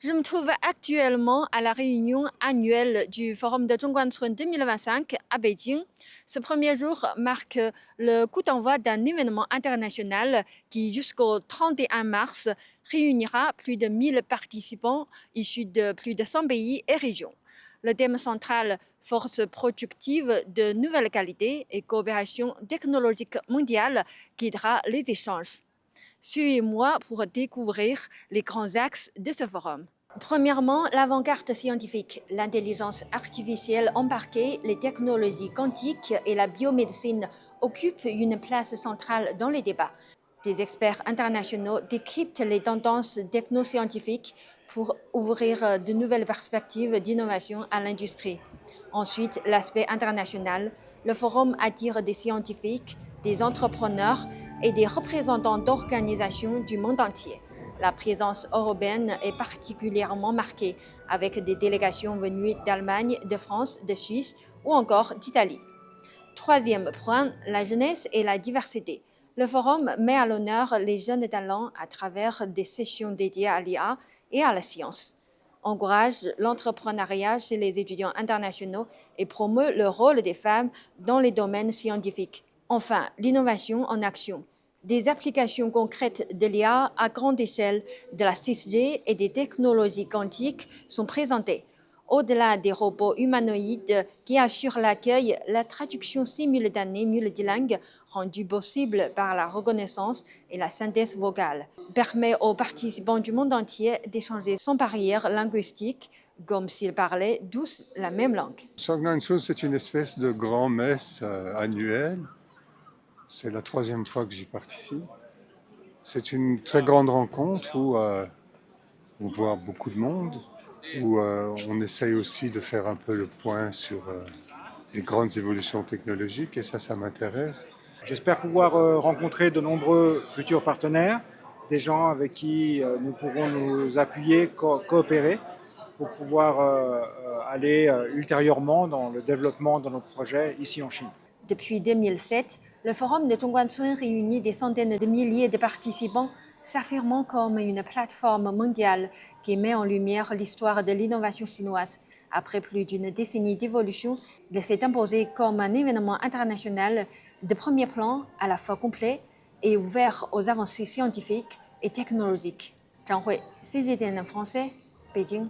Je me trouve actuellement à la réunion annuelle du Forum de Zhongguancun 2025 à Beijing. Ce premier jour marque le coup d'envoi d'un événement international qui, jusqu'au 31 mars, réunira plus de 1000 participants issus de plus de 100 pays et régions. Le thème central, force productive de nouvelle qualité et coopération technologique mondiale, guidera les échanges. Suivez-moi pour découvrir les grands axes de ce forum. Premièrement, l'avant-garde scientifique, l'intelligence artificielle embarquée, les technologies quantiques et la biomédecine occupent une place centrale dans les débats. Des experts internationaux décryptent les tendances technoscientifiques pour ouvrir de nouvelles perspectives d'innovation à l'industrie. Ensuite, l'aspect international. Le forum attire des scientifiques, des entrepreneurs et des représentants d'organisations du monde entier. La présence européenne est particulièrement marquée, avec des délégations venues d'Allemagne, de France, de Suisse ou encore d'Italie. Troisième point, la jeunesse et la diversité. Le forum met à l'honneur les jeunes talents à travers des sessions dédiées à l'IA et à la science, encourage l'entrepreneuriat chez les étudiants internationaux et promeut le rôle des femmes dans les domaines scientifiques. Enfin, l'innovation en action. Des applications concrètes de l'IA à grande échelle, de la 6G et des technologies quantiques sont présentées. Au-delà des robots humanoïdes qui assurent l'accueil, la traduction simultanée multilingue, rendue possible par la reconnaissance et la synthèse vocale, permet aux participants du monde entier d'échanger sans barrière linguistique, comme s'ils parlaient tous la même langue. Zhongguancun, c'est une espèce de grand-messe annuelle. C'est la troisième fois que j'y participe. C'est une très grande rencontre où on voit beaucoup de monde, où on essaye aussi de faire un peu le point sur les grandes évolutions technologiques, et ça m'intéresse. J'espère pouvoir rencontrer de nombreux futurs partenaires, des gens avec qui nous pourrons nous appuyer, coopérer pour pouvoir aller ultérieurement dans le développement de notre projet ici en Chine. Depuis 2007, le Forum de Zhongguancun réunit des centaines de milliers de participants, s'affirmant comme une plateforme mondiale qui met en lumière l'histoire de l'innovation chinoise. Après plus d'une décennie d'évolution, il s'est imposé comme un événement international de premier plan, à la fois complet et ouvert aux avancées scientifiques et technologiques. Zhang Hui, CGTN français, Beijing.